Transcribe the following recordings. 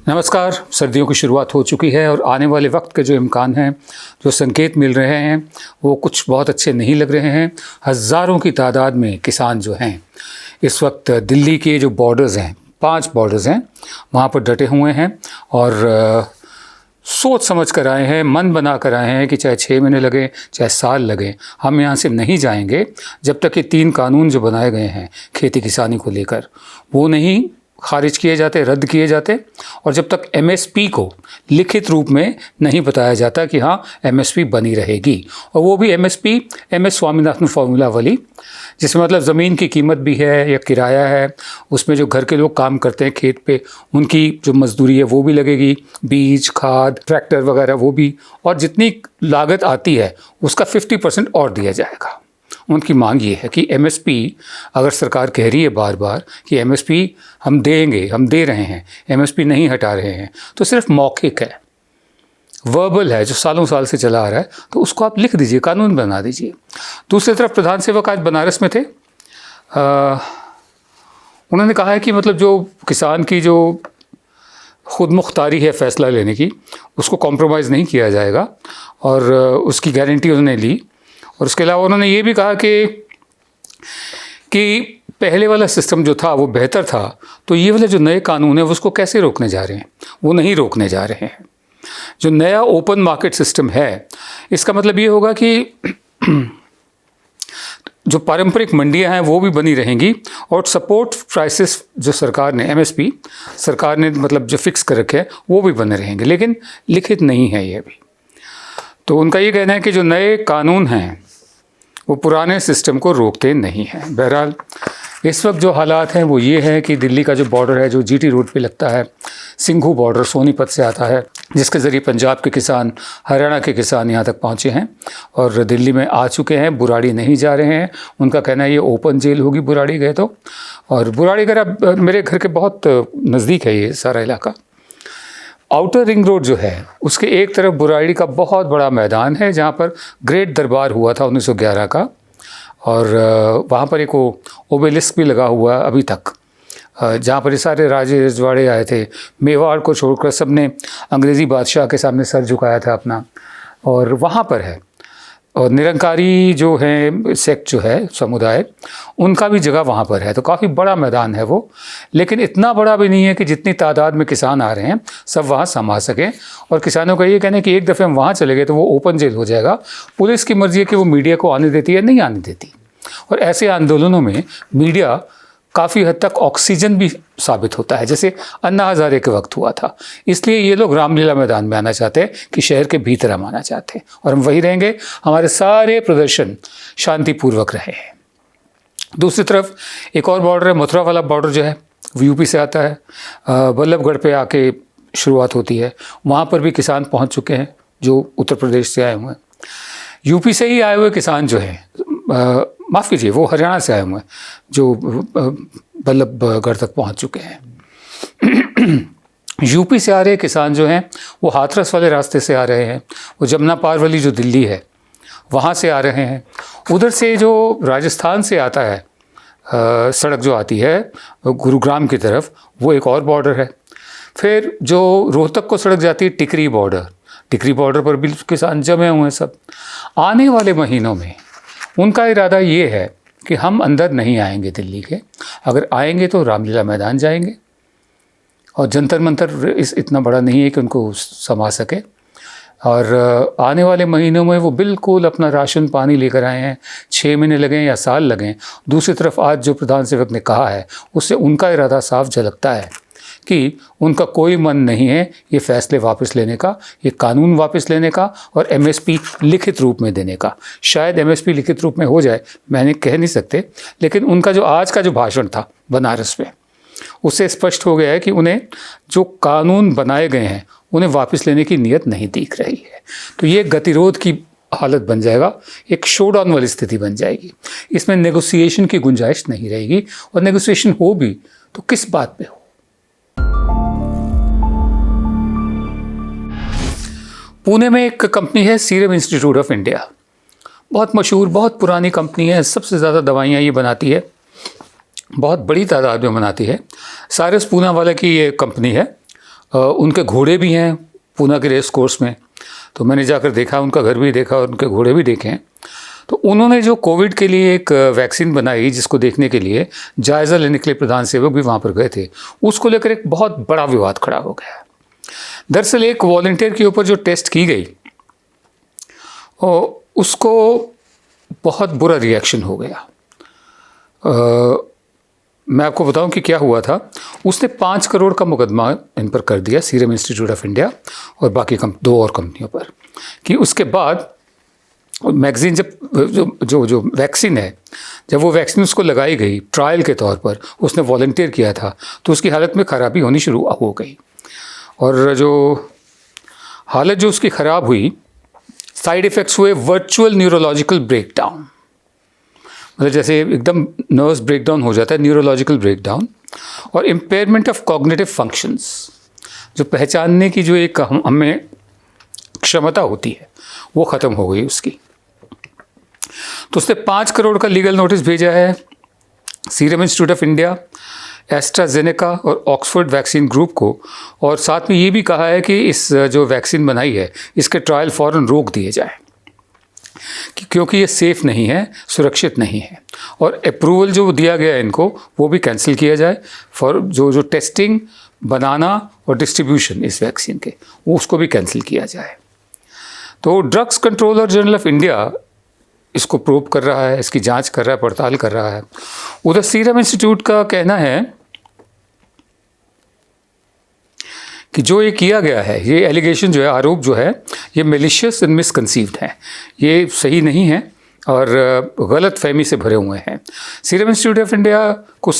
नमस्कार। सर्दियों की शुरुआत हो चुकी है और आने वाले वक्त के जो इम्कान हैं, जो संकेत मिल रहे हैं, वो कुछ बहुत अच्छे नहीं लग रहे हैं। हज़ारों की तादाद में किसान जो हैं इस वक्त दिल्ली के जो बॉर्डर्स हैं, 5 बॉर्डर्स हैं, वहाँ पर डटे हुए हैं और सोच समझ कर आए हैं, मन बना कर आए हैं कि चाहे 6 महीने लगे, चाहे साल लगे, हम यहाँ से नहीं जाएंगे जब तक कि 3 कानून जो बनाए गए हैं खेती किसानी को लेकर वो नहीं खारिज किए जाते, रद्द किए जाते, और जब तक एमएसपी को लिखित रूप में नहीं बताया जाता कि हाँ एमएसपी बनी रहेगी, और वो भी एमएसपी एमएस स्वामीनाथन फॉर्मूला वाली, जिसमें मतलब ज़मीन की कीमत भी है या किराया है, उसमें जो घर के लोग काम करते हैं खेत पे उनकी जो मजदूरी है वो भी लगेगी, बीज खाद ट्रैक्टर वगैरह वो भी, और जितनी लागत आती है उसका 50% और दिया जाएगा। उनकी मांग ये है कि एमएसपी, अगर सरकार कह रही है बार बार कि एमएसपी हम देंगे, हम दे रहे हैं, एमएसपी नहीं हटा रहे हैं, तो सिर्फ मौखिक है, वर्बल है, जो सालों साल से चला आ रहा है, तो उसको आप लिख दीजिए, कानून बना दीजिए। दूसरी तरफ प्रधान सेवक आज बनारस में थे, उन्होंने कहा है कि मतलब जो किसान की जो खुद मुख्तारी है फैसला लेने की, उसको कॉम्प्रोमाइज़ नहीं किया जाएगा, और उसकी गारंटी उन्होंने ली। और उसके अलावा उन्होंने ये भी कहा कि पहले वाला सिस्टम जो था वो बेहतर था, तो ये वाले जो नए कानून है वो उसको कैसे रोकने जा रहे हैं? वो नहीं रोकने जा रहे हैं। जो नया ओपन मार्केट सिस्टम है, इसका मतलब ये होगा कि जो पारंपरिक मंडियां हैं वो भी बनी रहेंगी, और सपोर्ट प्राइसेस जो सरकार ने, एमएसपी सरकार ने मतलब जो फिक्स कर रखे हैं वो भी बने रहेंगे, लेकिन लिखित नहीं है ये भी। तो उनका ये कहना है कि जो नए कानून हैं वो पुराने सिस्टम को रोकते नहीं हैं। बहरहाल इस वक्त जो हालात हैं वो ये है कि दिल्ली का जो बॉर्डर है, जो जीटी रोड पे लगता है, सिंघू बॉर्डर सोनीपत से आता है, जिसके ज़रिए पंजाब के किसान, हरियाणा के किसान यहाँ तक पहुँचे हैं और दिल्ली में आ चुके हैं। बुराड़ी नहीं जा रहे हैं। उनका कहना है ये ओपन जेल होगी बुराड़ी गए तो। और बुराड़ी अगर अब मेरे घर के बहुत नज़दीक है ये सारा इलाका। आउटर रिंग रोड जो है उसके एक तरफ बुराड़ी का बहुत बड़ा मैदान है, जहाँ पर ग्रेट दरबार हुआ था 1911 का, और वहाँ पर एक ओबेलिस्क भी लगा हुआ अभी तक, जहाँ पर ये सारे राजे रजवाड़े आए थे, मेवाड़ को छोड़कर सब ने अंग्रेज़ी बादशाह के सामने सर झुकाया था अपना, और वहाँ पर है। और निरंकारी जो है सेक्ट जो है समुदाय, उनका भी जगह वहाँ पर है, तो काफ़ी बड़ा मैदान है वो, लेकिन इतना बड़ा भी नहीं है कि जितनी तादाद में किसान आ रहे हैं सब वहाँ समा सकें। और किसानों का ये कहना है कि एक दफ़े हम वहाँ चले गए तो वो ओपन जेल हो जाएगा। पुलिस की मर्ज़ी है कि वो मीडिया को आने देती है, नहीं आने देती, और ऐसे आंदोलनों में मीडिया काफ़ी हद तक ऑक्सीजन भी साबित होता है, जैसे अन्ना हज़ारे के वक्त हुआ था। इसलिए ये लोग रामलीला मैदान में आना चाहते हैं कि शहर के भीतर हम आना चाहते हैं, और हम वहीं रहेंगे। हमारे सारे प्रदर्शन शांतिपूर्वक रहे हैं। दूसरी तरफ एक और बॉर्डर है, मथुरा वाला बॉर्डर जो है वो यूपी से आता है, बल्लभगढ़ पे आके शुरुआत होती है। वहाँ पर भी किसान पहुँच चुके हैं जो उत्तर प्रदेश से आए हुए हैं। यूपी से ही आए हुए किसान जो हैं, माफ़ कीजिए, वो हरियाणा से आए हुए हैं जो बल्लभगढ़ तक पहुंच चुके हैं। यूपी से आ रहे किसान जो हैं वो हाथरस वाले रास्ते से आ रहे हैं, वो जमुना पार वाली जो दिल्ली है वहाँ से आ रहे हैं। उधर से जो राजस्थान से आता है सड़क जो आती है गुरुग्राम की तरफ, वो एक और बॉर्डर है। फिर जो रोहतक को सड़क जाती है टिकरी बॉर्डर, टिकरी बॉर्डर पर भी किसान जमे हुए हैं सब। आने वाले महीनों में उनका इरादा ये है कि हम अंदर नहीं आएंगे दिल्ली के, अगर आएंगे तो रामलीला मैदान जाएंगे, और जंतर मंतर इतना बड़ा नहीं है कि उनको समा सके। और आने वाले महीनों में वो बिल्कुल अपना राशन पानी लेकर आए हैं, 6 महीने लगें या साल लगें। दूसरी तरफ आज जो प्रधान सेवक ने कहा है उससे उनका इरादा साफ झलकता है कि उनका कोई मन नहीं है ये फैसले वापस लेने का, ये कानून वापस लेने का, और एमएसपी लिखित रूप में देने का। शायद एमएसपी लिखित रूप में हो जाए, मैंने कह नहीं सकते, लेकिन उनका जो आज का जो भाषण था बनारस में, उससे स्पष्ट हो गया है कि उन्हें जो कानून बनाए गए हैं उन्हें वापस लेने की नीयत नहीं दिख रही है। तो ये गतिरोध की हालत बन जाएगा, एक शोडाउन वाली स्थिति बन जाएगी। इसमें नेगोशिएशन की गुंजाइश नहीं रहेगी, और नेगोशिएशन हो भी तो किस बात पे हो। पुणे में एक कंपनी है सीरम इंस्टीट्यूट ऑफ इंडिया, बहुत मशहूर, बहुत पुरानी कंपनी है, सबसे ज़्यादा दवाइयाँ ये बनाती है, बहुत बड़ी तादाद में बनाती है। सारस पूनावाला की ये कंपनी है, उनके घोड़े भी हैं पूना के रेस कोर्स में, तो मैंने जाकर देखा, उनका घर भी देखा और उनके घोड़े भी देखे हैं। तो उन्होंने जो कोविड के लिए एक वैक्सीन बनाई, जिसको देखने के लिए जायज़ा लेने के लिए प्रधान सेवक भी वहाँ पर गए थे, उसको लेकर एक बहुत बड़ा विवाद खड़ा हो गया। दरअसल एक वॉलंटियर के ऊपर जो टेस्ट की गई उसको बहुत बुरा रिएक्शन हो गया। मैं आपको बताऊं कि क्या हुआ था। उसने 5 करोड़ का मुकदमा इन पर कर दिया, सीरम इंस्टीट्यूट ऑफ इंडिया और बाकी 2 और कंपनियों पर, कि उसके बाद मैगजीन जब जो वैक्सीन है, जब वो वैक्सीन उसको लगाई गई ट्रायल के तौर पर, उसने वॉलंटियर किया था, तो उसकी हालत में ख़राबी होनी शुरू हो गई। और जो हालत जो उसकी ख़राब हुई, साइड इफ़ेक्ट्स हुए वर्चुअल न्यूरोलॉजिकल ब्रेकडाउन, मतलब जैसे एकदम नर्व्स ब्रेकडाउन हो जाता है, न्यूरोलॉजिकल ब्रेकडाउन, और इम्पेयरमेंट ऑफ कॉग्निटिव फंक्शंस, जो पहचानने की जो एक हमें क्षमता होती है वो ख़त्म हो गई उसकी। तो उसने 5 करोड़ का लीगल नोटिस भेजा है serum institute of India, AstraZeneca और ऑक्सफोर्ड वैक्सीन ग्रुप को, और साथ में ये भी कहा है कि इस जो वैक्सीन बनाई है इसके ट्रायल फ़ौरन रोक दिए जाए, क्योंकि ये सेफ़ नहीं है, सुरक्षित नहीं है, और अप्रूवल जो दिया गया है इनको वो भी कैंसिल किया जाए फॉर जो टेस्टिंग, बनाना और डिस्ट्रीब्यूशन इस वैक्सीन के, वो उसको भी कैंसिल किया जाए। तो drugs controller general of India इसको प्रूव कर रहा है, इसकी जांच कर रहा है, पड़ताल कर रहा है। उधर सीरम इंस्टीट्यूट का कहना है कि जो ये किया गया है, ये एलिगेशन जो है, आरोप जो है, ये मेलिशियस एंड मिसकंसीव्ड है, ये सही नहीं है और गलत फहमी से भरे हुए हैं। सीरम इंस्टीट्यूट ऑफ इंडिया को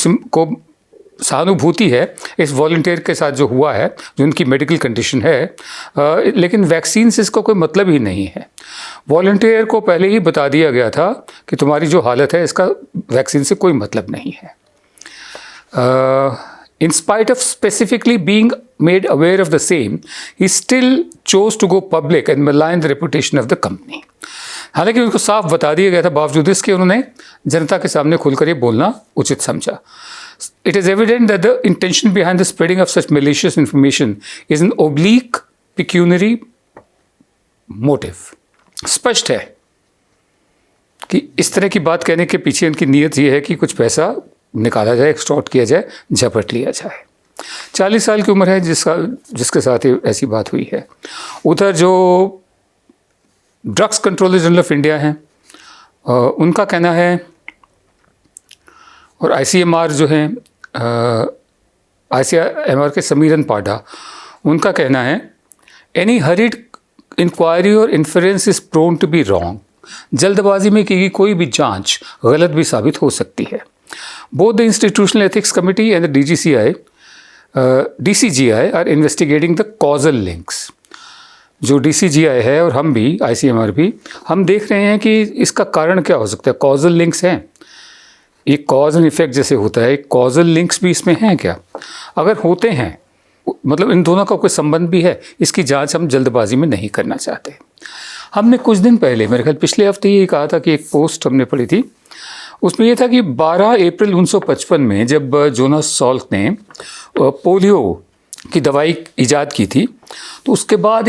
सहानुभूति है इस वॉलंटियर के साथ जो हुआ है, जो उनकी मेडिकल कंडीशन है, लेकिन वैक्सीन से इसका कोई मतलब ही नहीं है। वॉलंटियर को पहले ही बता दिया गया था कि तुम्हारी जो हालत है इसका वैक्सीन से कोई मतलब नहीं है। In spite of specifically being made aware of the same, he still chose to go public and malign the reputation of the company. हालांकि उनको साफ बता दिया गया था, बावजूद इसके उन्होंने जनता के सामने खुलकर ये बोलना उचित समझा। It is evident that the intention behind the spreading of such malicious information is an oblique pecuniary motive. स्पष्ट है कि इस तरह की बात कहने के पीछे उनकी नीयत ये है कि कुछ पैसा निकाला जाए, एक्सटॉर्ट किया जाए, झपट लिया जाए। 40 साल की उम्र है जिसके साथ ये ऐसी बात हुई है। उधर जो drugs controller general of India हैं, उनका कहना है, और ICMR जो हैं, ICMR के समीरन पाडा, उनका कहना है, एनी हरीड इंक्वायरी और inference is prone to be wrong. जल्दबाजी में की गई कोई भी जांच गलत भी साबित हो सकती है। Both the institutional ethics committee and the DCGI are investigating the causal links. जो DCGI है और हम भी, ICMR भी, हम देख रहे हैं कि इसका कारण क्या हो सकता है। कॉजल लिंक्स हैं, एक कॉज एंड इफेक्ट जैसे होता है, एक कॉजल लिंक्स भी इसमें हैं क्या? अगर होते हैं, मतलब इन दोनों का कोई संबंध भी है, इसकी जांच हम जल्दबाजी में नहीं करना चाहते। हमने कुछ दिन पहले, मेरे ख्याल पिछले हफ्ते ये कहा था कि एक पोस्ट हमने पढ़ी थी, उसमें यह था कि 12 अप्रैल 1955 में जब जोनास सॉल्क ने पोलियो की दवाई ईजाद की थी, तो उसके बाद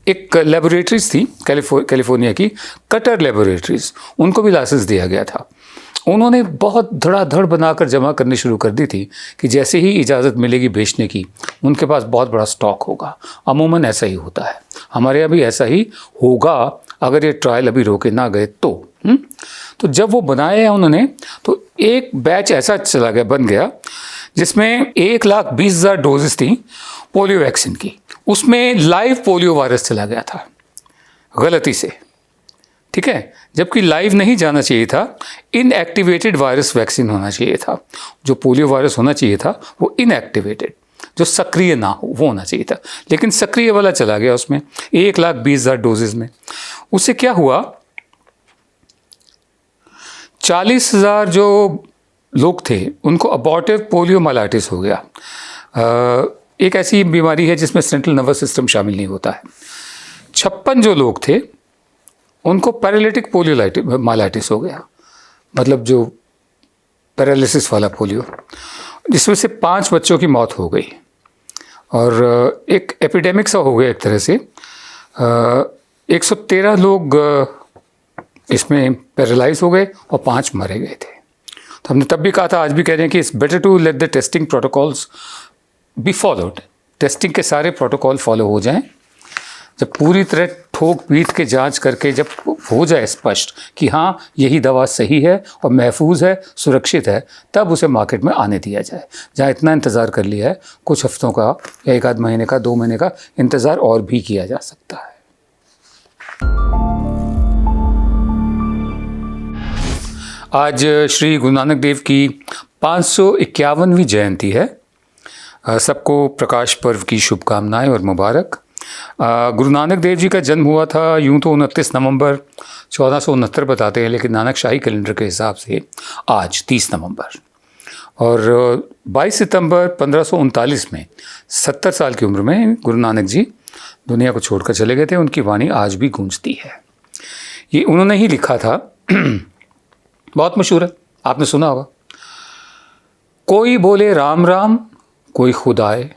एक लेबोरेटरीज थी कैलिफोर्निया की, कटर लेबोरेटरीज, उनको भी लाइसेंस दिया गया था। उन्होंने बहुत धड़ाधड़ बनाकर जमा करनी शुरू कर दी थी कि जैसे ही इजाज़त मिलेगी बेचने की, उनके पास बहुत बड़ा स्टॉक होगा। अमूमन ऐसा ही होता है, हमारे यहाँ भी ऐसा ही होगा अगर ये ट्रायल अभी रोके ना गए तो। तो जब वो बनाए हैं उन्होंने, तो एक बैच ऐसा चला गया, बन गया, जिसमें 1,20,000 डोजेस थी पोलियो वैक्सीन की। उसमें लाइव पोलियो वायरस चला गया था गलती से, ठीक है, जबकि लाइव नहीं जाना चाहिए था, इनएक्टिवेटेड वायरस वैक्सीन होना चाहिए था। जो पोलियो वायरस होना चाहिए था वो इनएक्टिवेटेड, जो सक्रिय ना हो वो होना चाहिए था, लेकिन सक्रिय वाला चला गया उसमें 1,20,000 डोजेज में। उससे क्या हुआ, 40,000 जो लोग थे उनको अबॉर्टिव पोलियोमाइलाइटिस हो गया। एक ऐसी बीमारी है जिसमें सेंट्रल नर्वस सिस्टम शामिल नहीं होता है। 56 जो लोग थे उनको पैरालिटिक पोलियोमाइलाइटिस हो गया, मतलब जो पैरालिसिस वाला पोलियो। जिसमें से 5 बच्चों की मौत हो गई और एक एपिडेमिक सा हो गया एक तरह से। 113 लोग इसमें पैरालाइज हो गए और 5 मारे गए थे। तो हमने तब भी कहा था, आज भी कह रहे हैं कि it's better to let the testing protocols be followed. Testing के सारे प्रोटोकॉल फॉलो हो जाएं, जब पूरी तरह ठोक पीट के जांच करके जब हो जाए स्पष्ट कि हाँ यही दवा सही है और महफूज है, सुरक्षित है, तब उसे मार्केट में आने दिया जाए। जहाँ इतना इंतज़ार कर लिया है, कुछ हफ्तों का या 1 आध महीने का, 2 महीने का इंतज़ार और भी किया जा सकता है। आज श्री गुरु नानक देव की 551वीं जयंती है। सबको प्रकाश पर्व की शुभकामनाएं और मुबारक। गुरु नानक देव जी का जन्म हुआ था यूँ तो 29 नवंबर 1469 बताते हैं, लेकिन नानक शाही कैलेंडर के हिसाब से आज 30 नवंबर, और 22 सितंबर 1539 में 70 साल की उम्र में गुरु नानक जी दुनिया को छोड़कर चले गए थे। उनकी वाणी आज भी गूंजती है। ये उन्होंने ही लिखा था, बहुत मशहूर है, आपने सुना होगा। कोई बोले राम राम कोई खुदाए,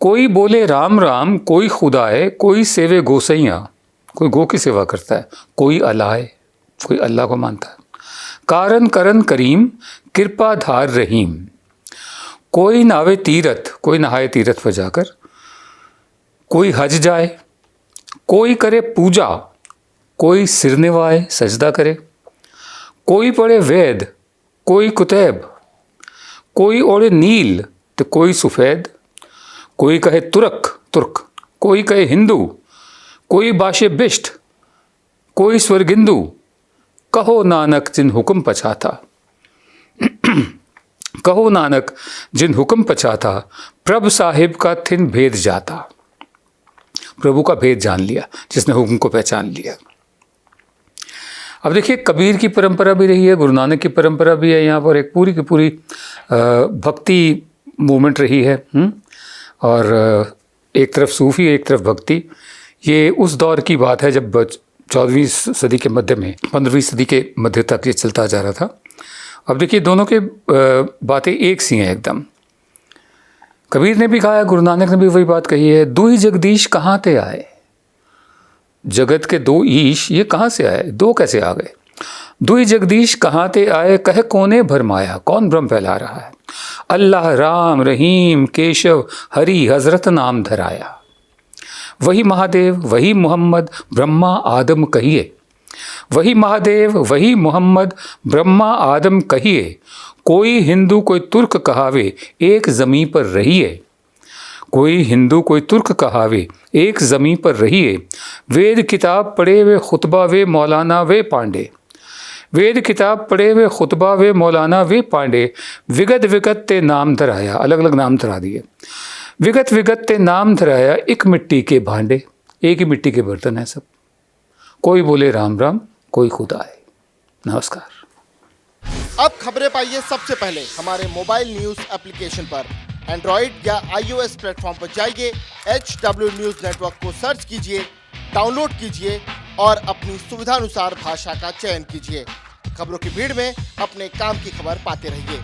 कोई बोले राम राम कोई खुदाए, कोई सेवे गोसैया, कोई गो की सेवा करता है, कोई अलाए, कोई अल्लाह को मानता है। कारण करन करीम कृपा धार रहीम, कोई नावे तीरथ, कोई नहाए तीरथ पर जाकर, कोई हज जाए, कोई करे पूजा, कोई सिर निवाए सजदा करे, कोई पढ़े वेद, कोई कुतैब, कोई ओढ़े नील तो कोई सफ़ेद, कोई कहे तुर्क, कोई कहे हिंदू, कोई बाशे बिष्ट, कोई स्वर्गिंदु, कहो नानक जिन हुक्म पछाता। कहो नानक जिन हुक्म पछाता, प्रभु साहिब का थिन भेद जाता। प्रभु का भेद जान लिया जिसने हुक्म को पहचान लिया। अब देखिए, कबीर की परंपरा भी रही है, गुरु नानक की परंपरा भी है। यहाँ पर एक पूरी की पूरी भक्ति मूवमेंट रही है। और एक तरफ सूफ़ी, एक तरफ भक्ति। ये उस दौर की बात है जब 14वीं सदी के मध्य में, 15वीं सदी के मध्य तक ये चलता जा रहा था। अब देखिए, दोनों के बातें एक सी हैं एकदम। कबीर ने भी कहा है, गुरु नानक ने भी वही बात कही है, दो ही जगदीश कहाँ ते आए। जगत के 2 ईश ये कहाँ से आए, 2 कैसे आ गए। दुई जगदीश कहाँ ते आए, कह कोने भरमाया, कौन भ्रम फैला रहा है। अल्लाह राम रहीम केशव हरि हजरत नाम धराया। वही महादेव वही मोहम्मद ब्रह्मा आदम कहिए, वही महादेव वही मोहम्मद ब्रह्मा आदम कहिए। कोई हिंदू कोई तुर्क कहावे एक ज़मीं पर रहिए, कोई हिंदू कोई तुर्क कहावे एक ज़मीं पर रहिए। वेद किताब पढ़े वे खुतबा वे मौलाना वे पांडे, वेद किताब पढ़े वे खुतबा वे मौलाना वे पांडे। विगत विगत ते नाम धराया, अलग अलग नाम धरा दिए। विगत विगत ते नाम धराया, एक मिट्टी के भांडे, एक ही मिट्टी के बर्तन है सब। कोई बोले राम राम कोई खुदा है। नमस्कार। अब खबरें पाइए सबसे पहले हमारे मोबाइल न्यूज एप्लीकेशन पर। एंड्रॉइड या iOS प्लेटफॉर्म पर जाइए, HW न्यूज नेटवर्क को सर्च कीजिए, डाउनलोड कीजिए और अपनी सुविधानुसार भाषा का चयन कीजिए। खबरों की भीड़ में अपने काम की खबर पाते रहिए।